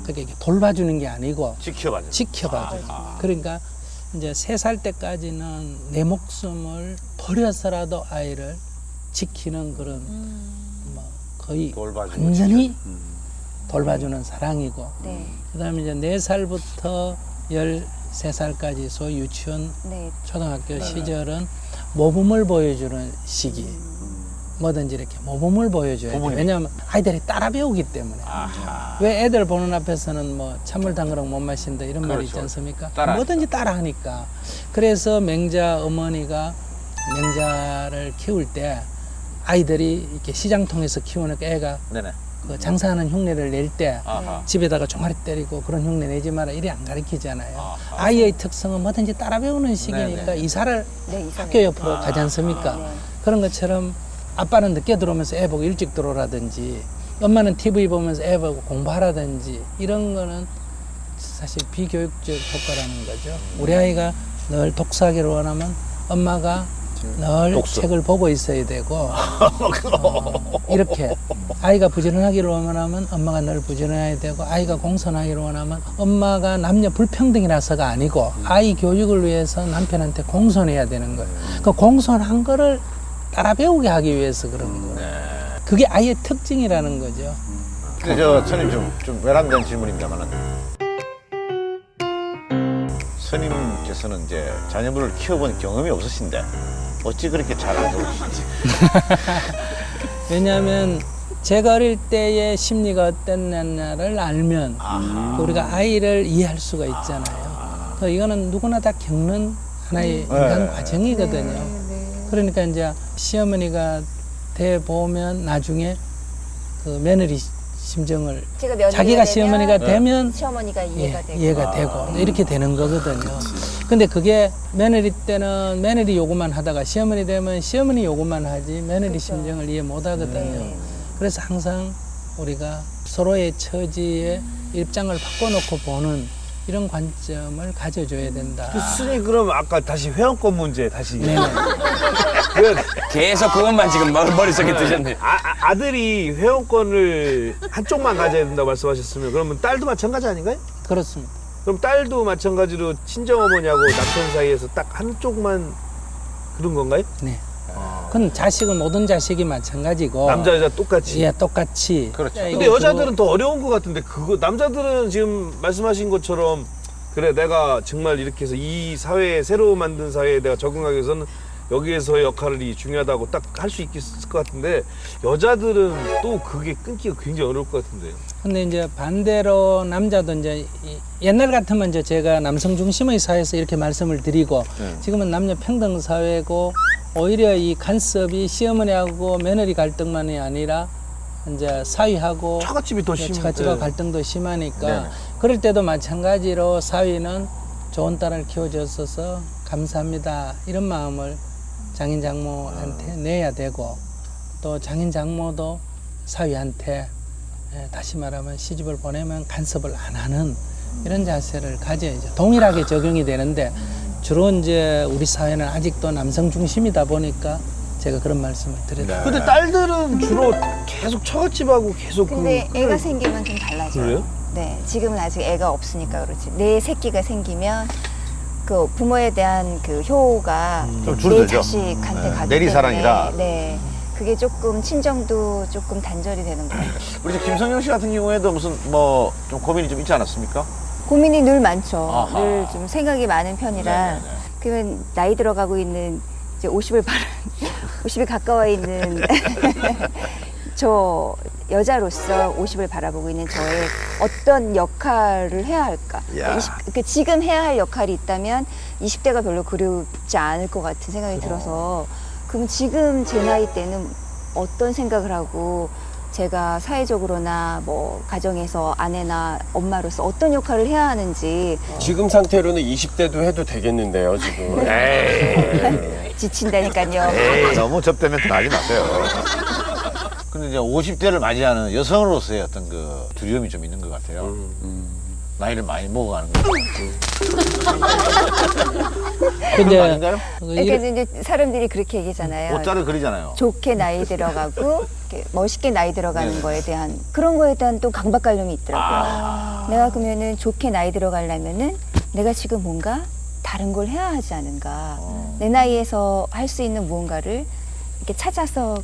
그게 이게 돌봐주는 게 아니고 지켜봐줘. 지켜봐줘. 그러니까 이제 3살 때까지는 내 목숨을 버려서라도 아이를 지키는 그런 뭐 거의 돌봐주고 완전히 돌봐주는 사랑이고 네. 그다음에 이제 4살부터 13살까지 소위 유치원 네. 초등학교 시절은 모범을 보여주는 시기. 뭐든지 이렇게 모범을 보여줘야 돼. 부모님. 왜냐하면 아이들이 따라 배우기 때문에. 아하. 왜 애들 보는 앞에서는 뭐 찬물 담그랑 못 마신다 이런 말이 있지 그렇죠. 않습니까? 따라하니까. 뭐든지 따라하니까. 그래서 맹자 어머니가 맹자를 키울 때 아이들이 이렇게 시장 통해서 키우니까 애가 네네. 그 장사하는 흉내를 낼 때 아하. 집에다가 종아리 때리고 그런 흉내 내지 마라 이래 안 가르치잖아요. 아하. 아이의 특성은 뭐든지 따라 배우는 시기니까 네네. 이사를 네, 이사를. 학교 옆으로 가지 않습니까? 네. 그런 것처럼 아빠는 늦게 들어오면서 애 보고 일찍 들어오라든지 엄마는 TV 보면서 애 보고 공부하라든지 이런 거는 사실 비교육적 효과라는 거죠. 우리 아이가 늘 독서하기를 원하면 엄마가 늘 독서. 책을 보고 있어야 되고 이렇게 아이가 부지런하기를 원하면 엄마가 늘 부지런해야 되고 아이가 공손하기를 원하면 엄마가 남녀 불평등이라서가 아니고 아이 교육을 위해서 남편한테 공손해야 되는 거예요. 그 공손한 거를 따라 배우게 하기 위해서 그런 거예요. 그게 아이의 특징이라는 거죠. 근데 저 스님 좀 외람된 질문입니다만은 스님께서는 이제 자녀분을 키워본 경험이 없으신데 어찌 그렇게 잘 알아보시는지. 왜냐하면 제가 어릴 때의 심리가 어땠느냐를 알면 아하. 우리가 아이를 이해할 수가 있잖아요. 그래서 이거는 누구나 다 겪는 하나의 인간 과정이거든요. 그러니까 이제 시어머니가 돼 보면 나중에 그 며느리 심정을 제가 며느리가 자기가 되면 시어머니가 되면 시어머니가 이해가 되고. 이해가 되고 이렇게 되는 거거든요. 근데 그게 며느리 때는 며느리 요구만 하다가 시어머니 되면 시어머니 요구만 하지 며느리 그쵸. 심정을 이해 못 하거든요. 네. 그래서 항상 우리가 서로의 처지의 입장을 바꿔놓고 보는 이런 관점을 가져줘야 된다. 스님 그럼 아까 다시 회원권 문제 다시 네네. 왜 계속 그것만 지금 머릿속에 드셨네. 아들이 회원권을 한쪽만 가져야 된다고 말씀하셨으면 그러면 딸도 마찬가지 아닌가요? 그렇습니다. 그럼 딸도 마찬가지로 친정어머니하고 남편 사이에서 딱 한쪽만 그런 건가요? 네. 그건 자식은 모든 자식이 마찬가지고 남자 여자 똑같이. 예 똑같이. 그렇죠. 근데 여자들은 더 어려운 것 같은데 그거 남자들은 지금 말씀하신 것처럼 그래 내가 정말 이렇게 해서 이 사회에 새로 만든 사회에 내가 적응하기 위해서는 여기에서의 역할이 중요하다고 딱 할 수 있을 것 같은데 여자들은 또 그게 끊기가 굉장히 어려울 것 같은데요. 근데 이제 반대로 남자도 이제 옛날 같으면 이제 제가 남성 중심의 사회에서 이렇게 말씀을 드리고 지금은 남녀 평등 사회고 오히려 이 간섭이 시어머니하고 며느리 갈등만이 아니라 이제 사위하고 처갓집이 더 심해. 처갓집하고 갈등도 심하니까 네네. 그럴 때도 마찬가지로 사위는 좋은 딸을 키워줬어서 감사합니다 이런 마음을 장인 장모한테 내야 되고 또 장인 장모도 사위한테 다시 말하면 시집을 보내면 간섭을 안 하는 이런 자세를 가져야죠. 동일하게 적용이 되는데 주로 이제 우리 사회는 아직도 남성 중심이다 보니까 제가 그런 말씀을 드렸다. 근데 딸들은 주로 계속 처갓집하고 계속 근데 그 애가 생기면 좀 달라져요. 그래요? 네, 지금은 아직 애가 없으니까 그렇지. 내 새끼가 생기면 그 부모에 대한 그 효가 좀 내 줄어들죠. 자식한테 가기 내리사랑이라. 때문에 네, 그게 조금 친정도 조금 단절이 되는 것 같아요. 우리 김성영 씨 같은 경우에도 무슨 뭐 좀 고민이 좀 있지 않았습니까? 고민이 늘 많죠. 아하. 늘 좀 생각이 많은 편이라. 네네네. 그러면 나이 들어가고 있는 이제 50을 50이 가까워 있는 저 여자로서 50을 바라보고 있는 저의 어떤 역할을 해야 할까? 야. 그러니까 지금 해야 할 역할이 있다면 20대가 별로 그립지 않을 것 같은 생각이 들어서 그럼 지금 제 나이 때는 어떤 생각을 하고 제가 사회적으로나 뭐 가정에서 아내나 엄마로서 어떤 역할을 해야 하는지 지금 상태로는 20대도 해도 되겠는데요, 지금. 지친다니까요. 에이, 너무 접대면 나지 마세요. 근데 이제 50대를 맞이하는 여성으로서의 어떤 그 두려움이 좀 있는 것 같아요. 나이를 많이 먹어가는 거죠. 근데 그런 거 아닌가요? 그러니까 이제 사람들이 그렇게 얘기잖아요. 옷자를 그리잖아요. 좋게 나이 들어가고 이렇게 멋있게 나이 들어가는 네. 거에 대한 그런 거에 대한 또 강박관념이 있더라고요. 내가 그러면은 좋게 나이 들어가려면은 내가 지금 뭔가 다른 걸 해야 하지 않은가. 내 나이에서 할 수 있는 무언가를 이렇게 찾아서